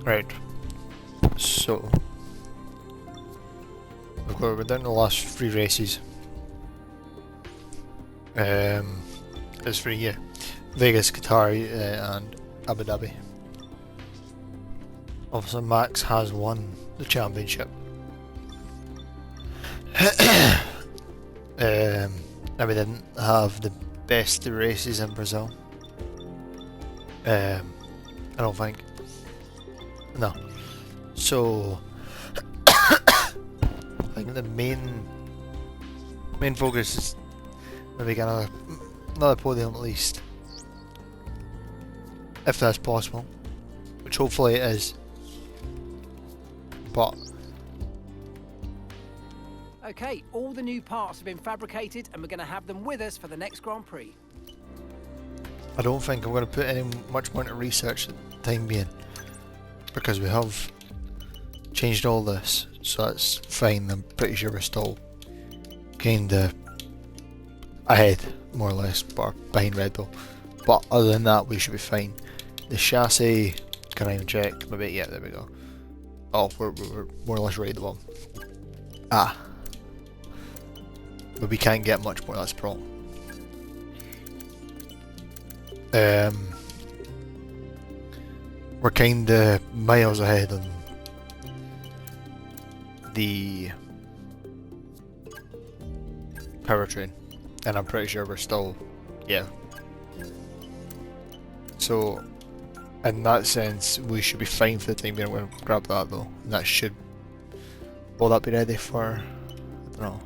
Right, so we're down to the last three races. It's for yeah, Vegas, Qatar, and Abu Dhabi. Obviously, Max has won the championship. And we didn't have the best races in Brazil. I don't think. No. So I think the main focus is maybe get another podium at least, if that's possible, which hopefully it is. But Okay, all the new parts have been fabricated and we're going to have them with us for the next Grand Prix. I don't think I'm going to put any much more into research at the time being, because we have changed all this, so that's fine. I'm pretty sure we're still kinda ahead, more or less, but behind Red Bull. But other than that, we should be fine. The chassis, can I even check? Maybe, yeah, there we go. Oh, we're more or less ready to one. Ah. But we can't get much more, that's the problem. We're kinda miles ahead on the powertrain, and I'm pretty sure we're still, yeah. So, in that sense, we should be fine for the time being. I'm going to grab that though, and that should, will that be ready for, I don't know,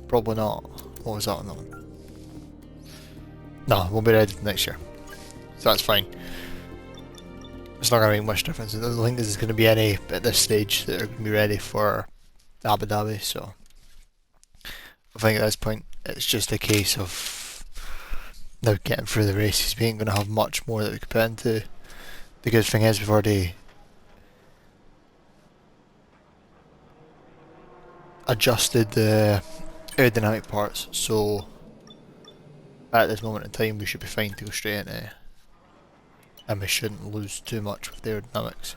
probably not. What was that on that one? No, it won't be ready next year, so that's fine. It's not going to make much difference. I don't think there's going to be any at this stage that are going to be ready for Abu Dhabi, so I think at this point it's just a case of now getting through the races. We ain't going to have much more that we could put into. The good thing is we've already adjusted the aerodynamic parts, so at this moment in time we should be fine to go straight into, and we shouldn't lose too much with the aerodynamics.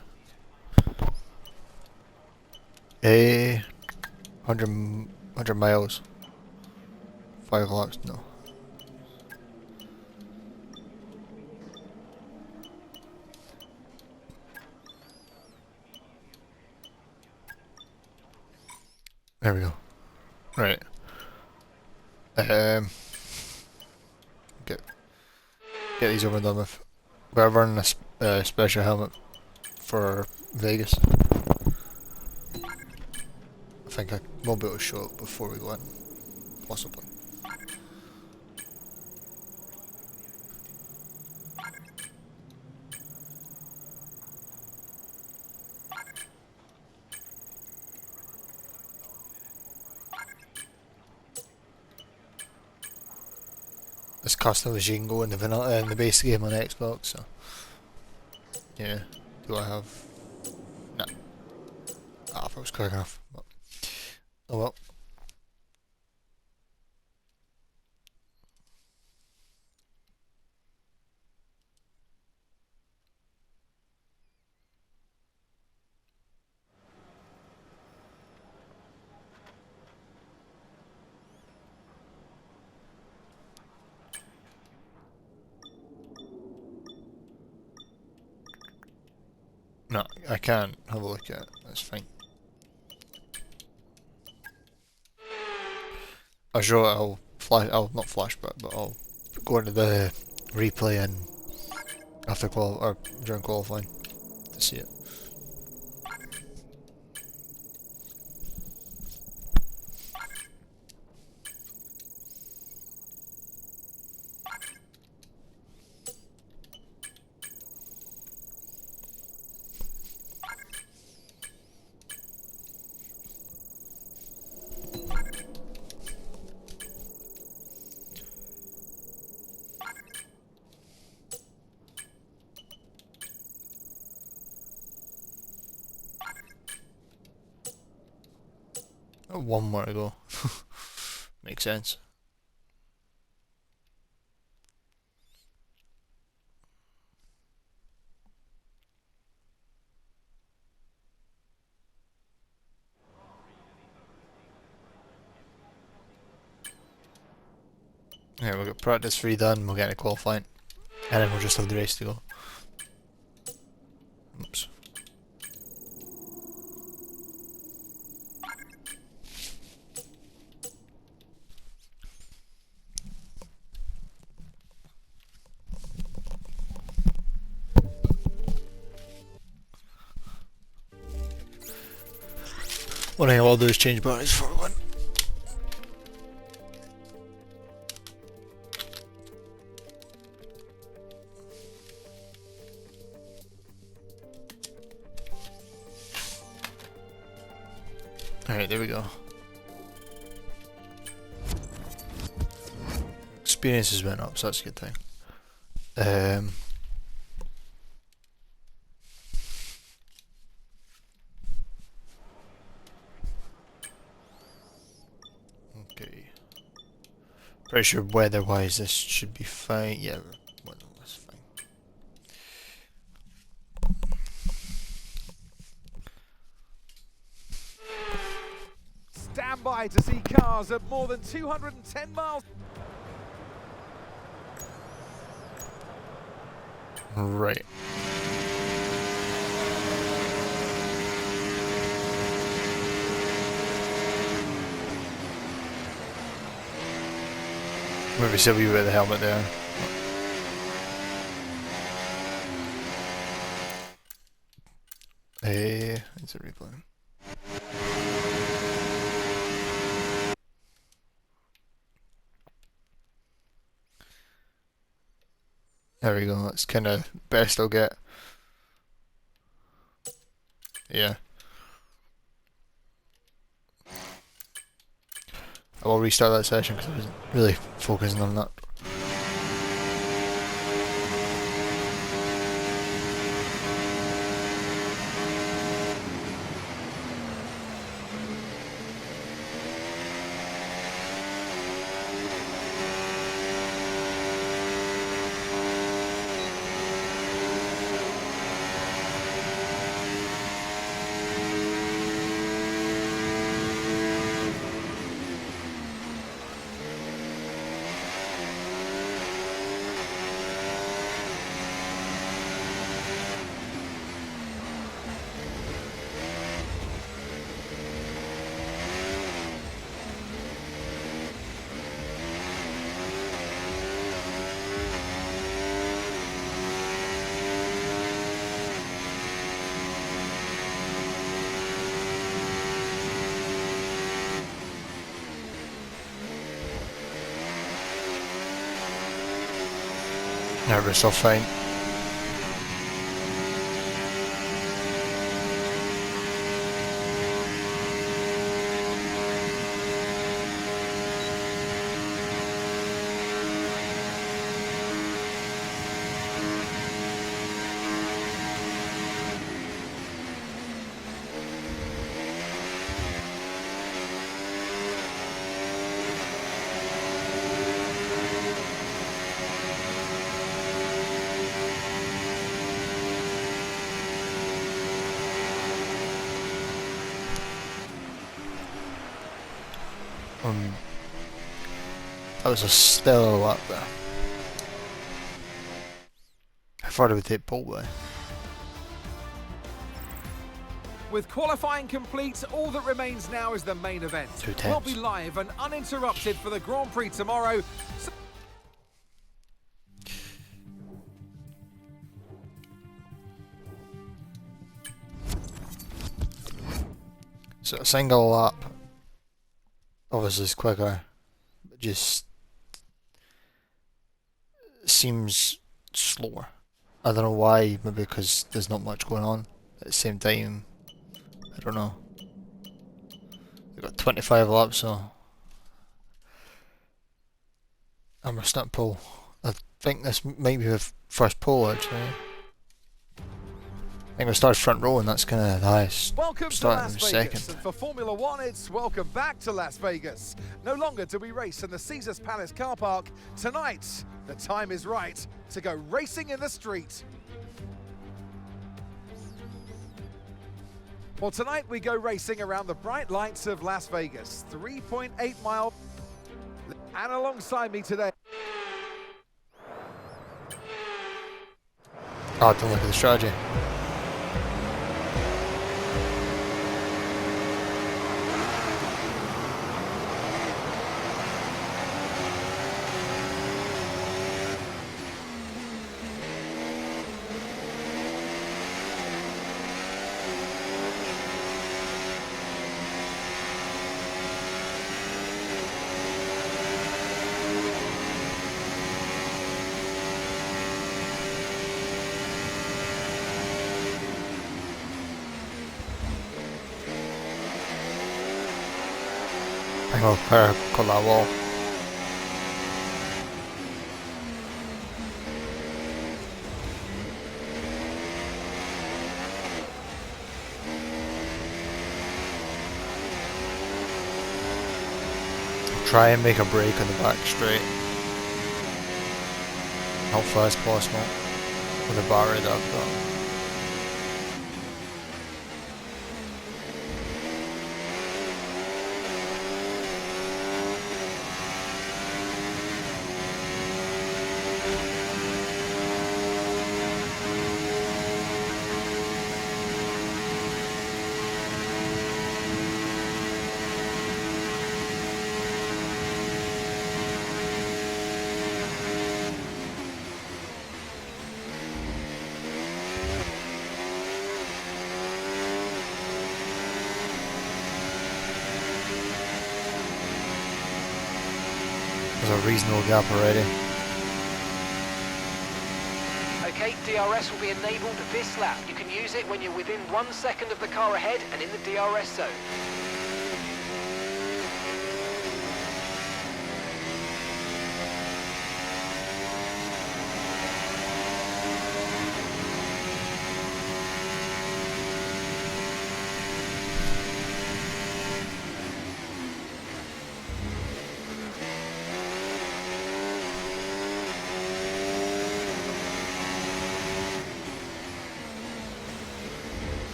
100 miles. 5 laps, no. There we go. Right. Get these over and done with. We're running a special helmet for Vegas. I think I won't be able to show it before we go in, possibly. As custom as you can go in the vanilla in the base game on Xbox. So yeah, do I have? No. Ah, if I was quick enough. But, oh well. No, I can't have a look at it. That's fine. I'll show it. I'll flash. I'll not flash, but I'll go into the replay and after or during qualifying to see it. One more to go. Makes sense. Yeah, we'll get practice 3 done, we'll get into qualifying. And then we'll just have the race to go. Oops. What I all do is change bodies for one. Alright, there we go. Experiences went up, so that's a good thing. Okay. Pretty sure weather-wise this should be fine. Yeah, weather-wise fine. Stand by to see cars at more than 210 miles. Right. Maybe Sylvie with the helmet there. It's a replay. There we go, that's kind of best I'll get. Yeah. I will restart that session because I wasn't really focusing on that. Nervous, I'll fine. That was a stellar lap there. I thought it would take pole way. With qualifying complete, all that remains now is the main event. We'll be live and uninterrupted for the Grand Prix tomorrow. So a single lap obviously is quicker, but just seems slower. I don't know why, maybe because there's not much going on at the same time. I don't know. We've got 25 laps, so I'm a snap pole. I think this might be the first pole actually. I think we started front row and that's kind of the highest. Welcome to Starting Las Vegas, second. and for Formula One, it's welcome back to Las Vegas. No longer do we race in the Caesars Palace car park. Tonight, the time is right to go racing in the street. Well, tonight we go racing around the bright lights of Las Vegas, 3.8 mile. And alongside me today, Oh, don't look at the strategy. Oh, got that wall. Try and make a break on the back straight. How fast as possible with the battery that I've got. There's a reasonable gap already. Okay, DRS will be enabled this lap. You can use it when you're within 1 second of the car ahead and in the DRS zone.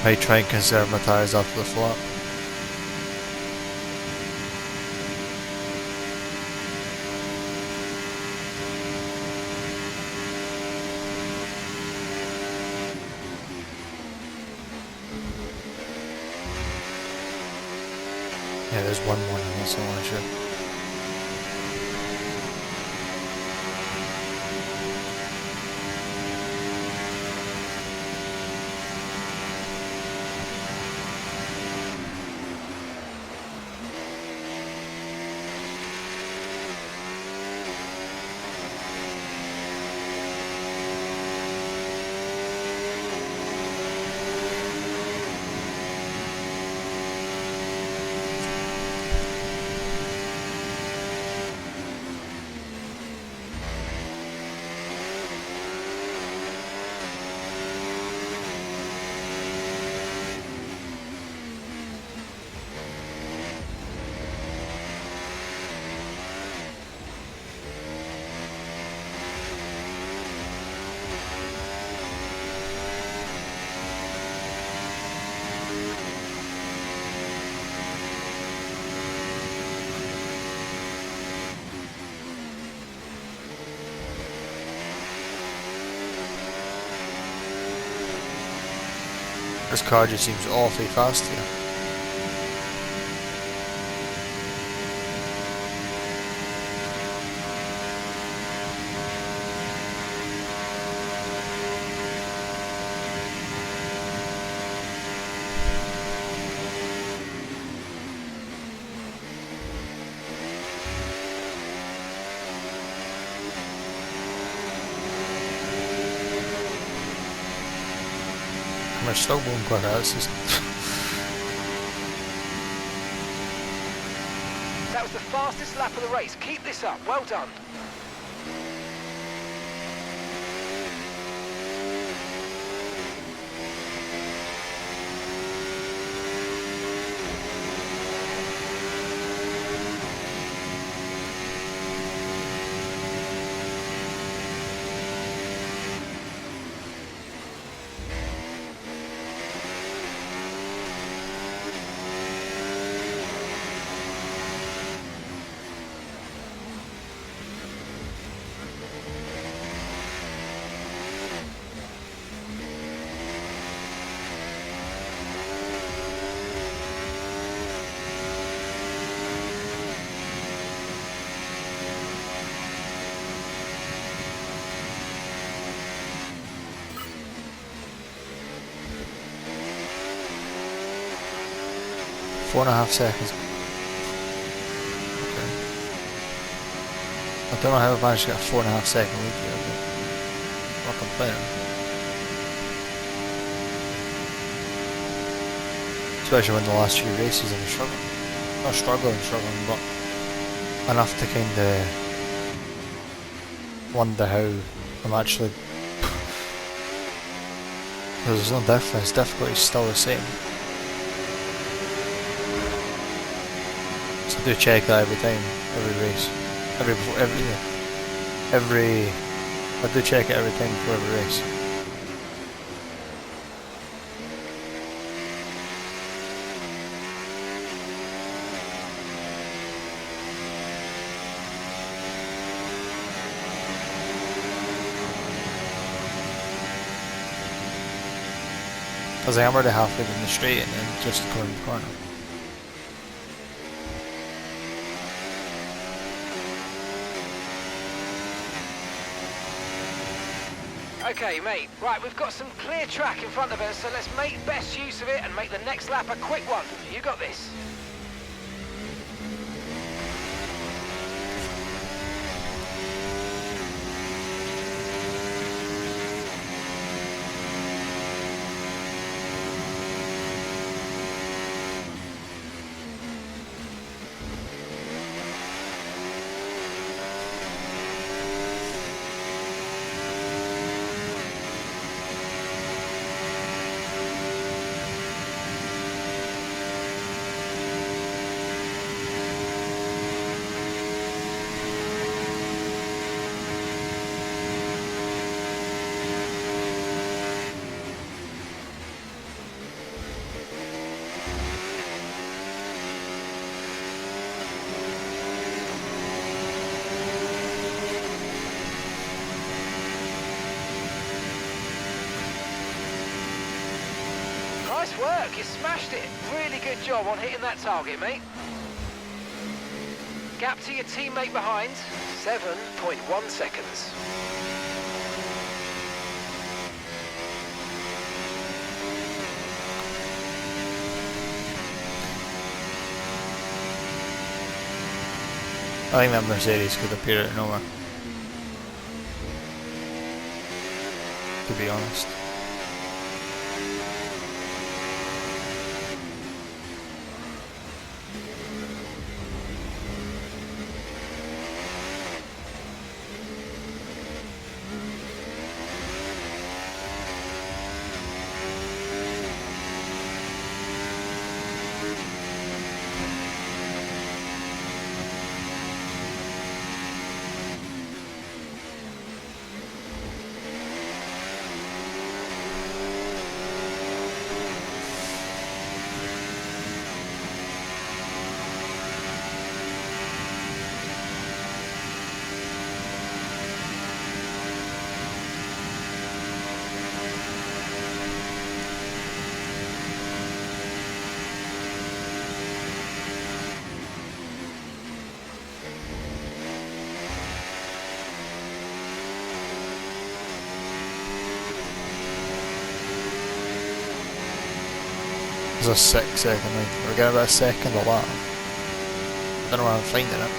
I try and conserve my tyres after the flat. Yeah, there's one more and that's all I should. This car just seems awfully fast here. I'm still going quite out. That was the fastest lap of the race. Keep this up. Well done. 4.5 seconds. Okay. I don't know how I've managed to get a 4.5 second lead here, but I'm not complaining. Especially when the last few races I've been struggling. Not struggling, but enough to kind of wonder how I'm actually. There's no difference, difficulty's still the same. So I do check that every time, every race. I do check it every time before every race. Because I'm already halfway down the straight and then just going the corner. Okay, mate. Right, we've got some clear track in front of us, so let's make best use of it and make the next lap a quick one. You got this. Nice work, you smashed it. Really good job on hitting that target, mate. Gap to your teammate behind, 7.1 seconds. I think that Mercedes could appear out of nowhere. To be honest. There's a 6 second lead. We're getting about a second a lap. I don't know where I'm finding it.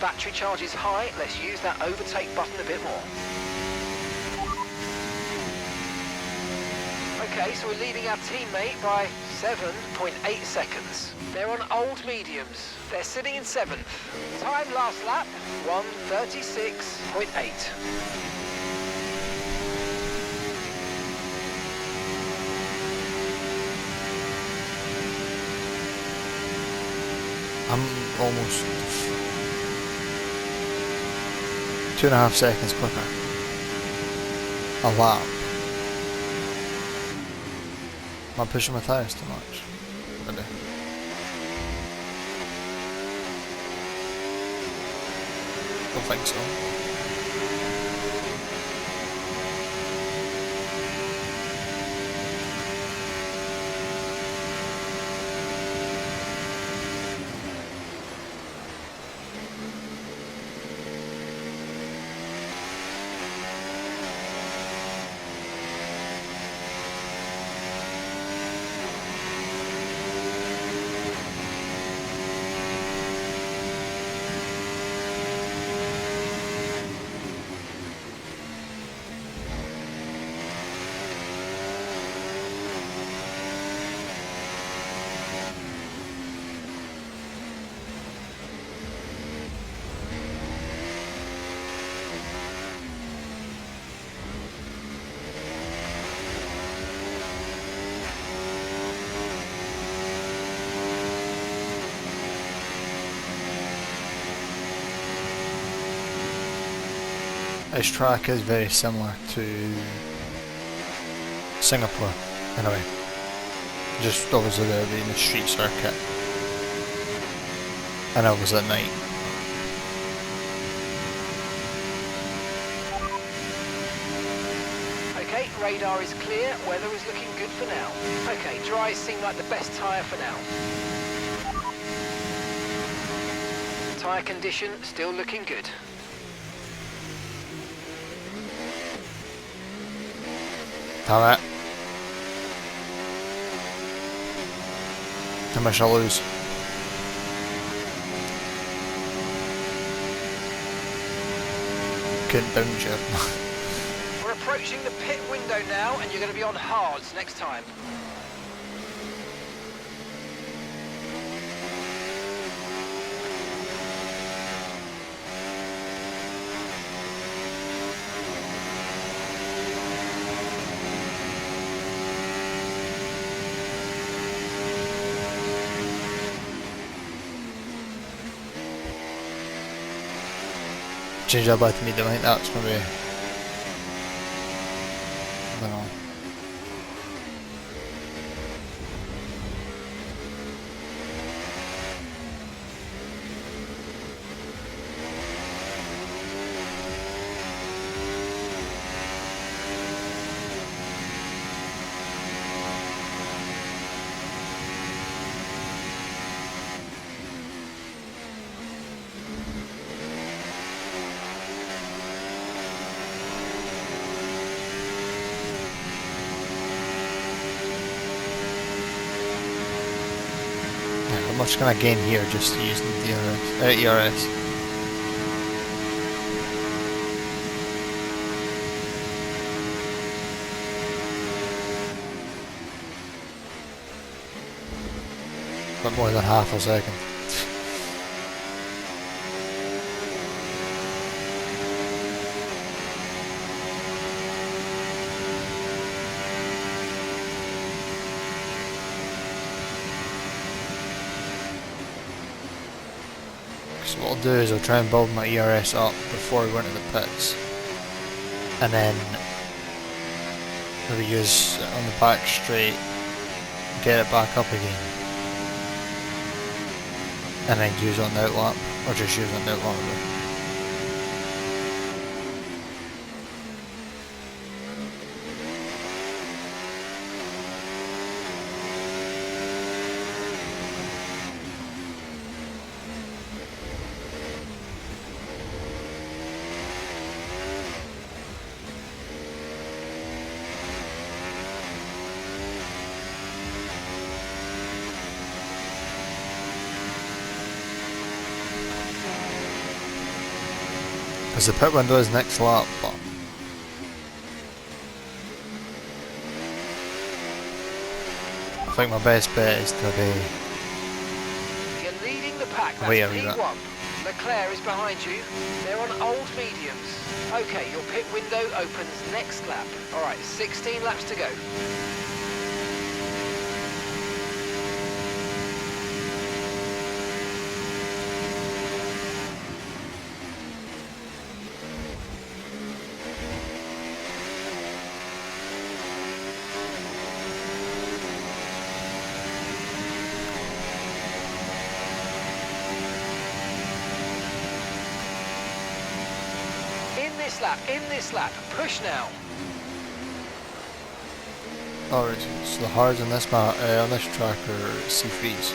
Battery charge is high, let's use that overtake button a bit more. Okay, so we're leading our teammate by 7.8 seconds. They're on old mediums. They're sitting in 7th. Time last lap, 1:36.8. I'm almost 2.5 seconds quicker. A lap. Am I pushing my tyres too much? Maybe. Don't think so. This track is very similar to Singapore in a way. Just obviously there being a street circuit and it was at night. Okay, radar is clear, weather is looking good for now. Okay, dries seem like the best tyre for now. Tyre condition still looking good. Damn it. How much I lose? Couldn't downshift. We're approaching the pit window now and you're going to be on hards next time. Change that back to medium, I think that's maybe, I don't know. How much can I gain here just using the ERS? But more than half a second. So what I'll do is I'll try and build my ERS up before we go into the pits, and then maybe use it on the back straight, get it back up again, and then use it on the outlap, or just use it on the outlap. Because the pit window is next lap, but I think my best bet is to be You're leading the pack, that's wait P1. Leclerc is behind you. They're on old mediums. Okay, your pit window opens next lap. Alright, 16 laps to go. this lap, in this lap. Push now. Alright, so the hards on this map, on this track are C3s.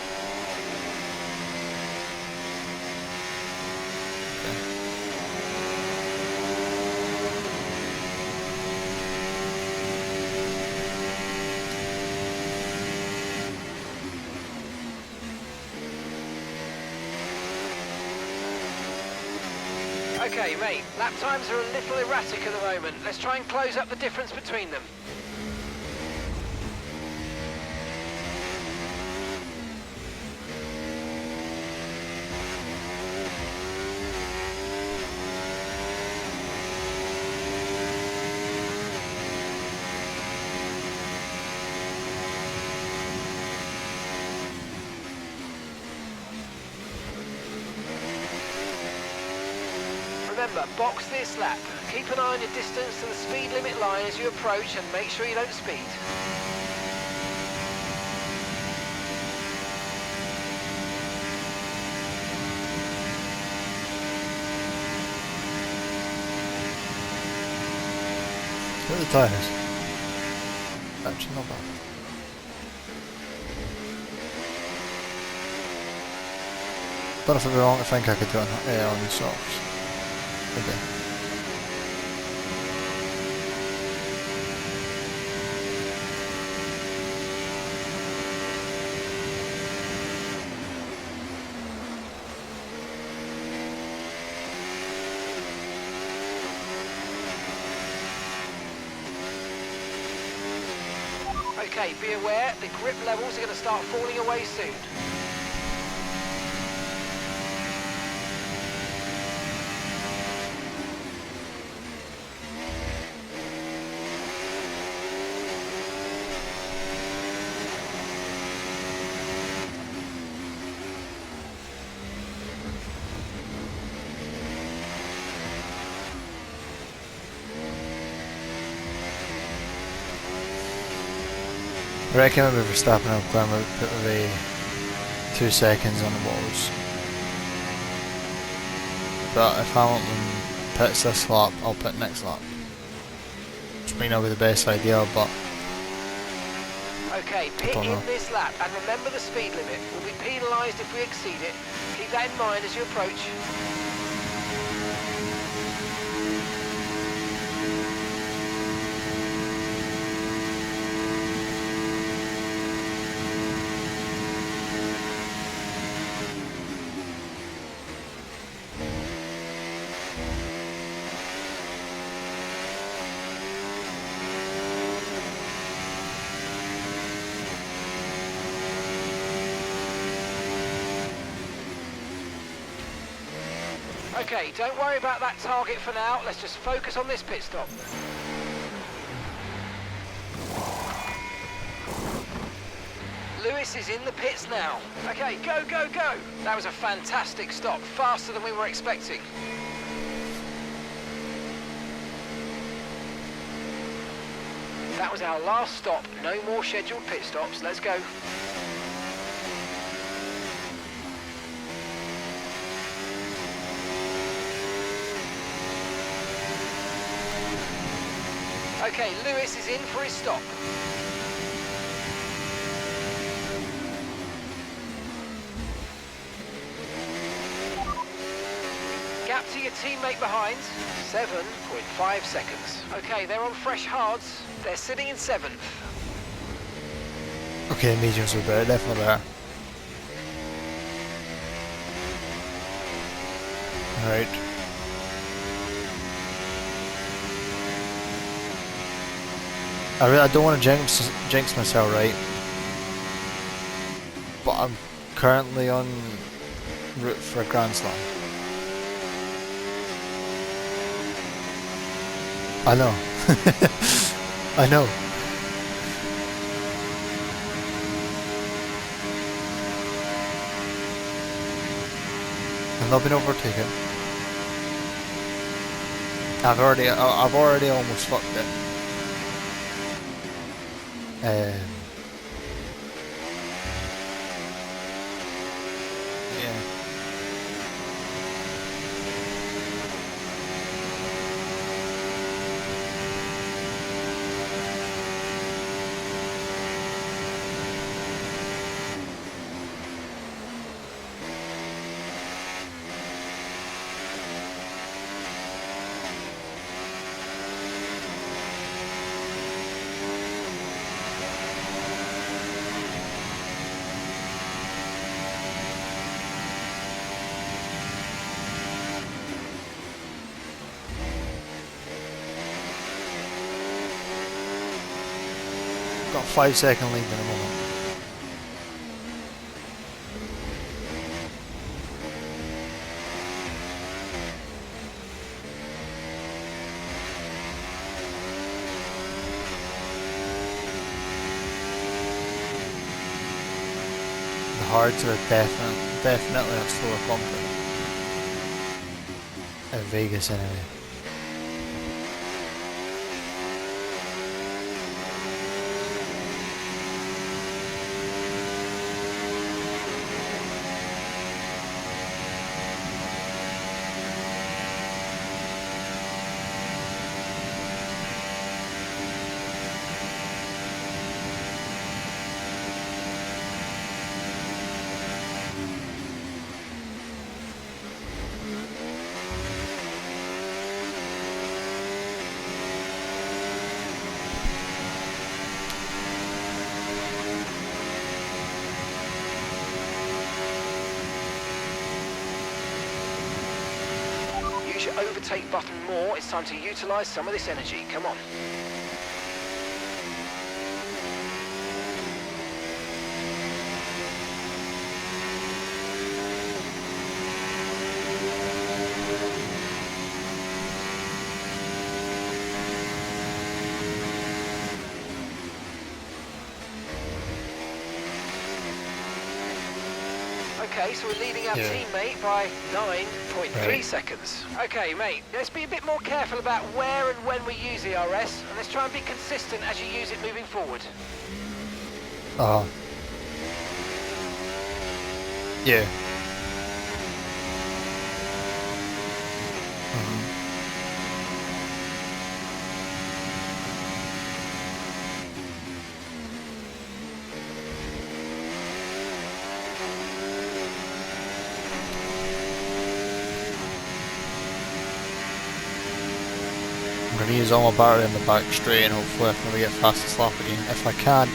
Okay, mate, lap times are a little erratic at the moment. Let's try and close up the difference between them. Remember, box this lap. Keep an eye on your distance to the speed limit line as you approach and make sure you don't speed. What are the tyres? Actually not bad. Don't know if I'm wrong, I think I could do it on the socks. Okay. Okay, be aware, the grip levels are going to start falling away soon. I reckon if we were stopping up then we'd put maybe 2 seconds on the walls. But if Hamilton pits this lap, I'll pit next lap. Which may not be the best idea, but Okay, pit in this lap and remember the speed limit. We'll be penalised if we exceed it. Keep that in mind as you approach. Okay, don't worry about that target for now. Let's just focus on this pit stop. Lewis is in the pits now. Okay, go, go, go. That was a fantastic stop, faster than we were expecting. That was our last stop. No more scheduled pit stops. Let's go. Okay, Lewis is in for his stop. Gap to your teammate behind, 7.5 seconds. Okay, they're on fresh hards. They're sitting in 7th. okay, mediums are better, definitely better. Right. I don't want to jinx myself, right? But I'm currently on route for a Grand Slam. I know. I know. I've not been overtaken. I've already almost fucked it. Yeah. got a 5-second lead in the moment. The hards are definitely a slower pumping. In Vegas anyway. Use your overtake button more. It's time to utilise some of this energy. Come on. Okay, so we're leading our teammate by 9.3 seconds. Okay, mate, let's be a bit more careful about where and when we use ERS, and let's try and be consistent as you use it moving forward. Yeah. I'm going to use all my battery in the back straight and hopefully I can really get fastest lap again. If I can,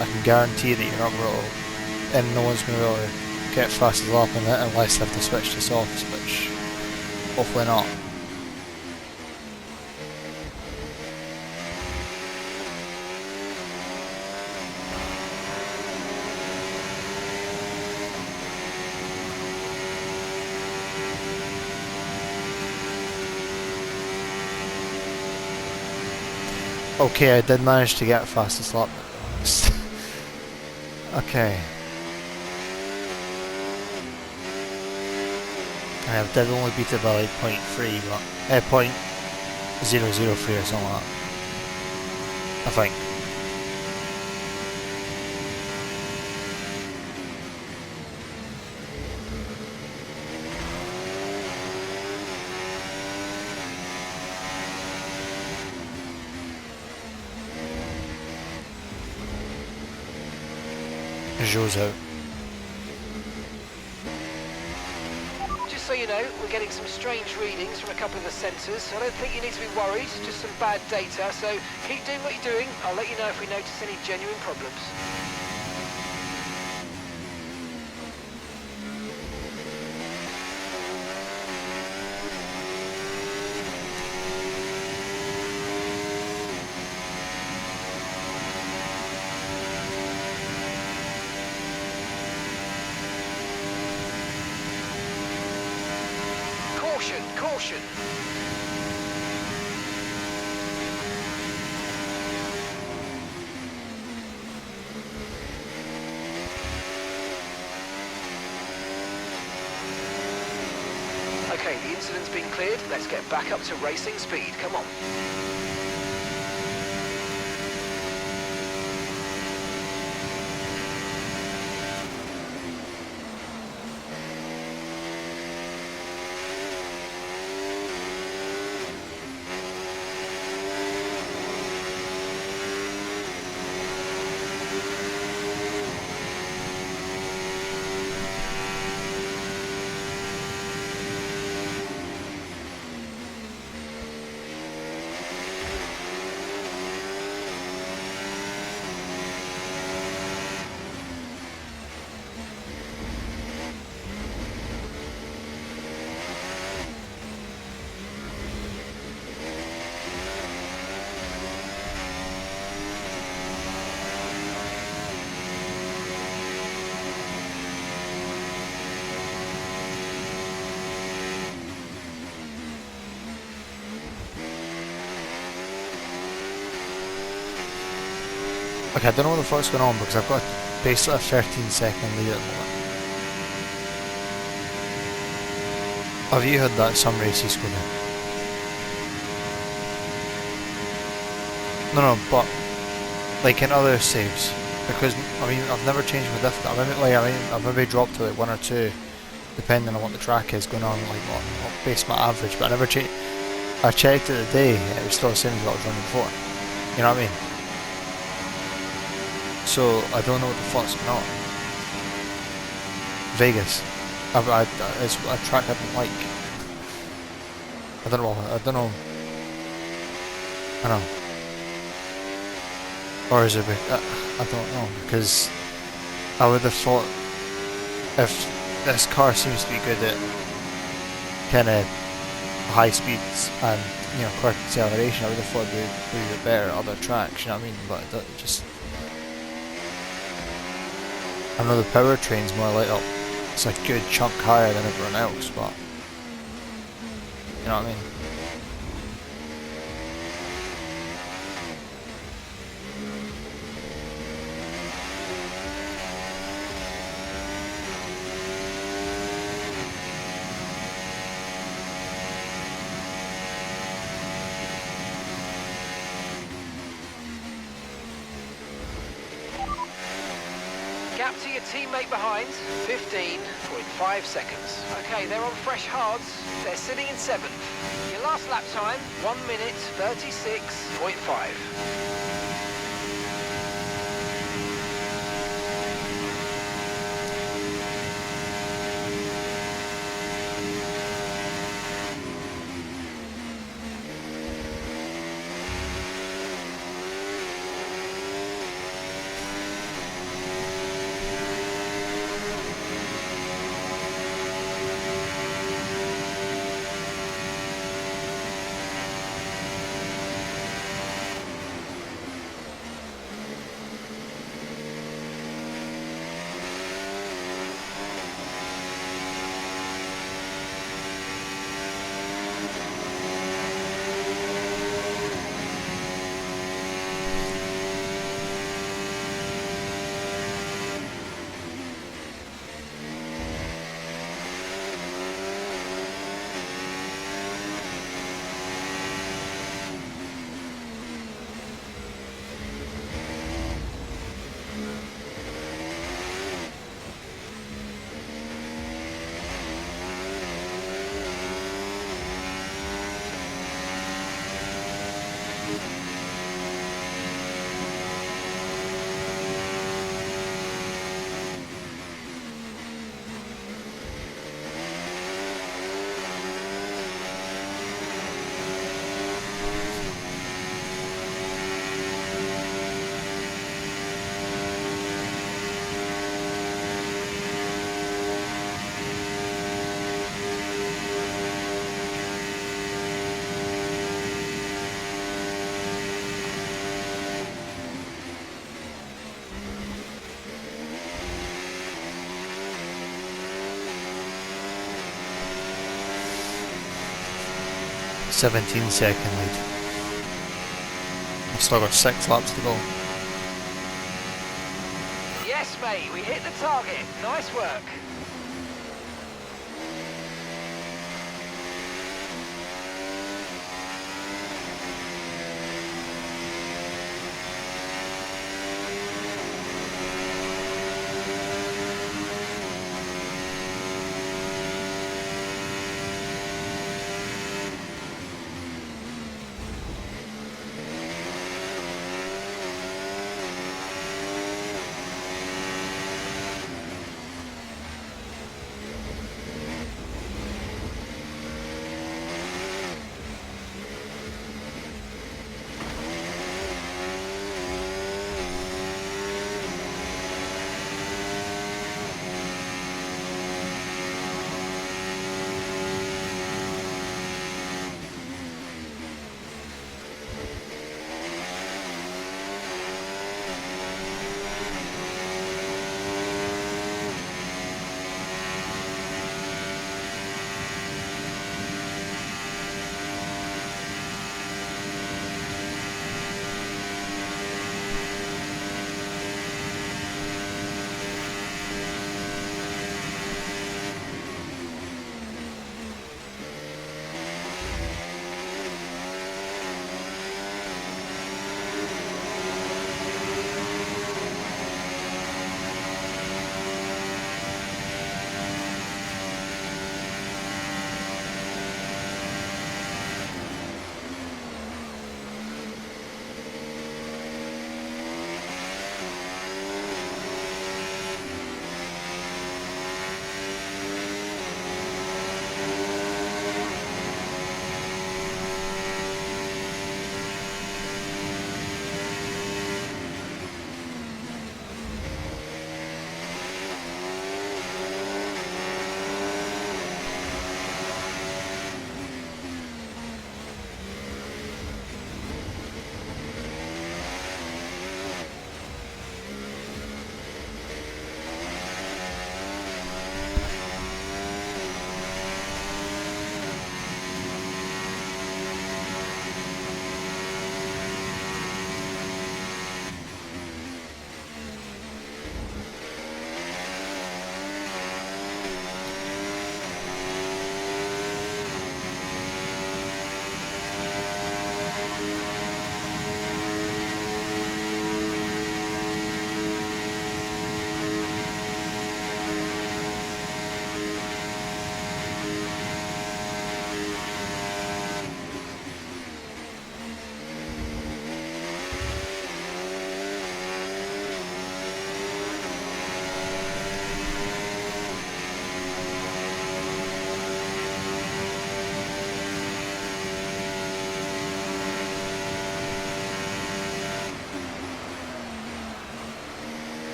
I can guarantee that you're not going to, and no one's going to really get fastest lap in it unless they have to switch to softs, which hopefully not. Okay, I did manage to get fastest lap. Okay. I did only beat it by like 0.3, but 0.003 or something like that. I think. Joe's out. Just so you know, we're getting some strange readings from a couple of the sensors. I don't think you need to be worried, just some bad data, so keep doing what you're doing. I'll let you know if we notice any genuine problems. Caution! Okay, the incident's been cleared. Let's get back up to racing speed. Come on. Okay, I don't know what the fuck's going on because I've got basically a 13-second lead at the moment. Have you heard that some races go down? No, but like in other saves, because I mean I've never changed my diff. I've maybe dropped to like 1 or 2, depending on what the track is going on, like what base my average. But I never changed. I checked it today, and it was still the same as what I was running before. You know what I mean? So I don't know what the fuck's going on. Vegas, it's a track I don't like. I don't know. I don't know. I know. Or is it? I don't know, because I would have thought if this car seems to be good at kind of high speeds and quick acceleration, I would have thought it would be a bit better at other tracks. You know what I mean? But it just, I know the powertrain's more light up. It's a good chunk higher than everyone else, but you know what I mean? 15.5 seconds. Okay, they're on fresh hards. They're sitting in 7th. Your last lap time, 1 minute 36.5.17-second lead. I've still got 6 laps to go. Yes, mate, we hit the target. Nice work.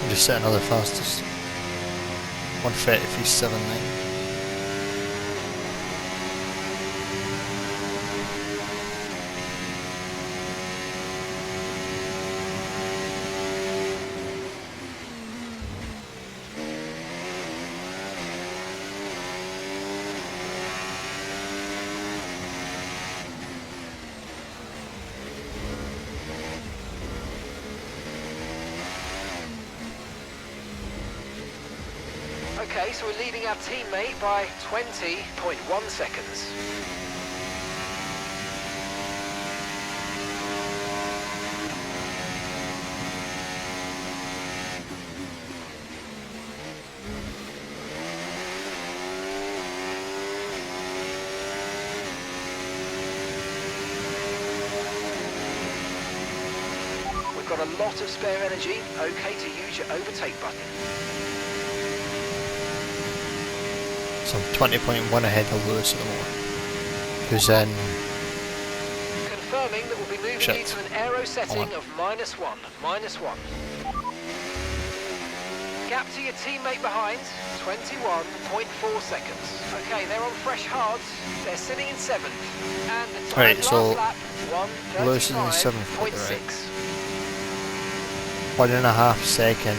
Just set another fastest. 1:33.79. Okay, so we're leading our teammate by 20.1 seconds. We've got a lot of spare energy. Okay to use your overtake button. So I'm 20.1 ahead of Lewis at the moment. Who's in? Confirming that we'll be moving you to an aero setting of -1. -1. Gap to your teammate behind, 21.4 seconds. Okay, they're on fresh hards. They're sitting in 7th. And the time Right, so last lap, Lewis is in 7th, 1:35.6. Right. 1.5 second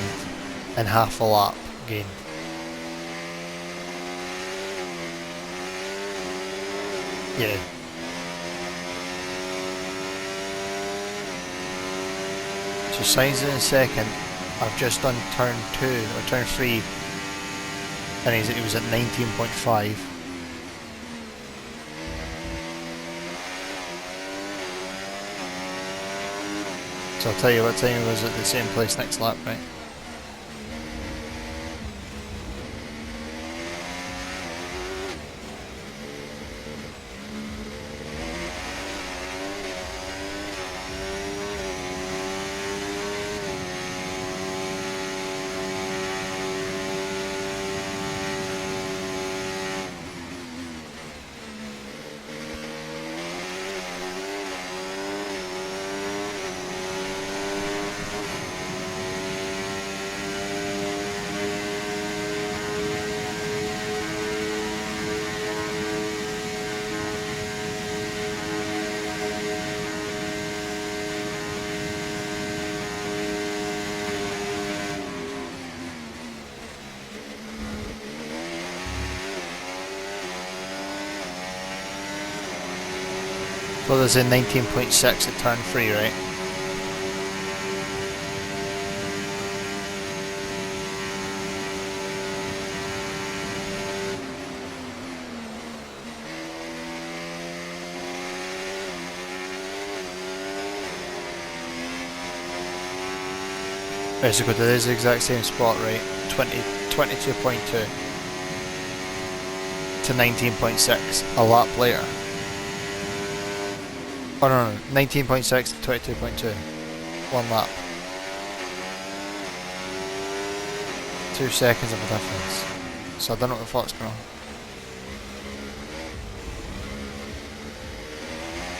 and half a lap gain. Yeah. So Sainz in second. I've just done turn 2 or turn 3, and he was at 19.5. So I'll tell you what time he was at the same place next lap, right? So there's a 19.6 at turn 3, right? Right, so go to this exact same spot, right? 22.2 to 19.6 a lap later. Oh no, 19.6 to 22.2. 1 lap. 2 seconds of a difference. So I don't know what the fuck's going on.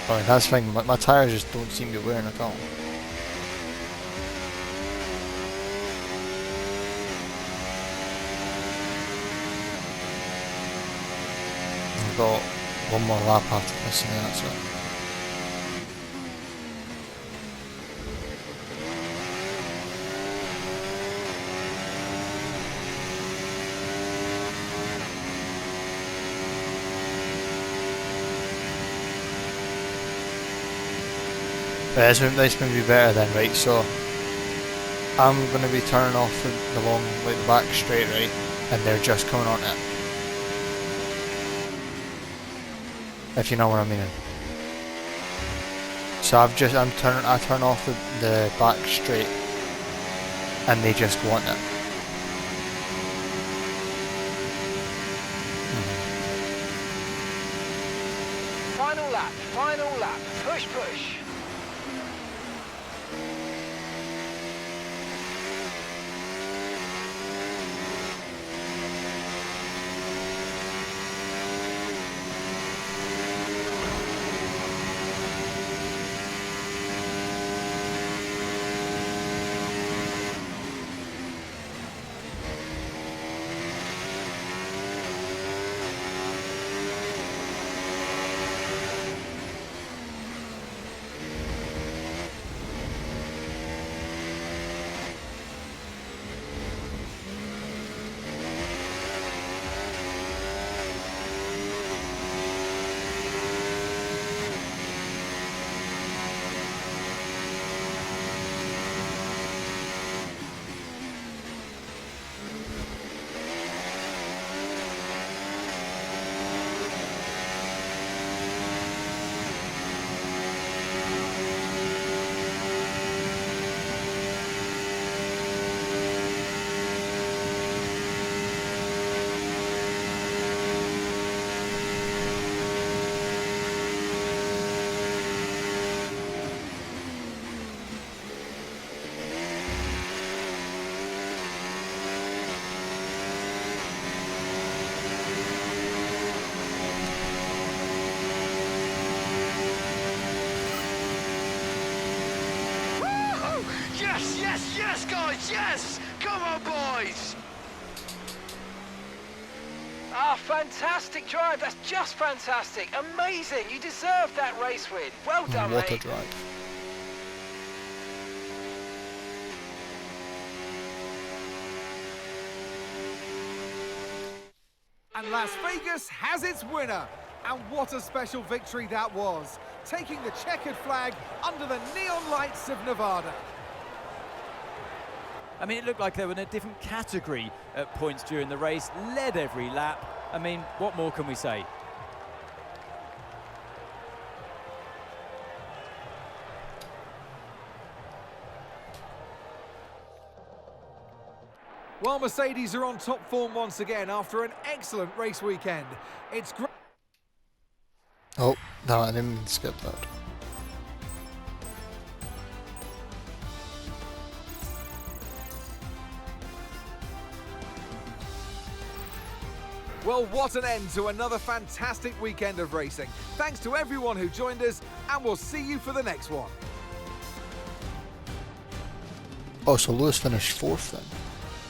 Oh, that's the thing, my tyres just don't seem to be wearing at all. I've got 1 more lap after this and then that's it. Right, this may be better then, right? So I'm going to be turning off the long, like the back straight, right? And they're just coming on it. If you know what I mean. So I turn off the back straight, and they just go on it. Final lap, push, push. Yes, yes, guys, yes! Come on, boys! Ah, fantastic drive. That's just fantastic. Amazing. You deserve that race win. Well done, What a mate. drive. And Las Vegas has its winner. And what a special victory that was, taking the checkered flag under the neon lights of Nevada. I mean, it looked like they were in a different category at points during the race, led every lap. I mean, what more can we say? Well, Mercedes are on top form once again after an excellent race weekend. It's great. Oh, no, I didn't mean to skip that. Well, what an end to another fantastic weekend of racing. Thanks to everyone who joined us, and we'll see you for the next one. Oh, so Lewis finished 4th then.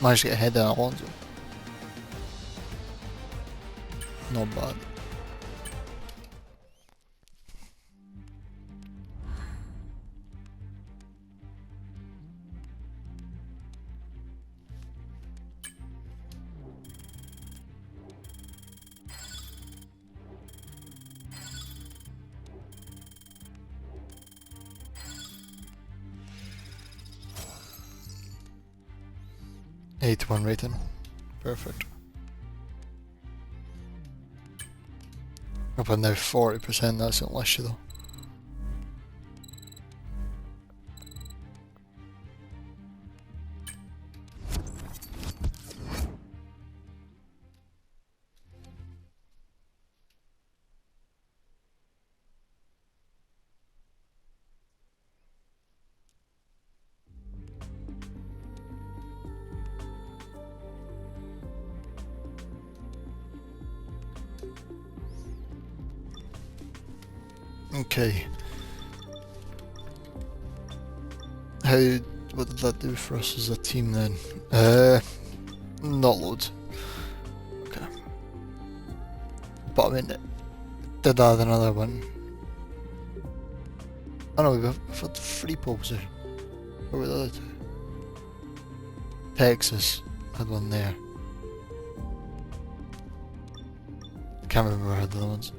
Managed to get ahead of Alonso. Not bad. One rating. Perfect. Up on now 40%, that's not less though. Okay. What did that do for us as a team then? Not loads. Okay. But I mean, it did add another one. I know, we've had 3 pole position. What were the other 2? Texas had one there. Can't remember where I had the other ones.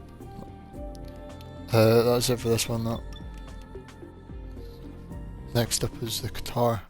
That's it for this one, though. Next up is the Qatar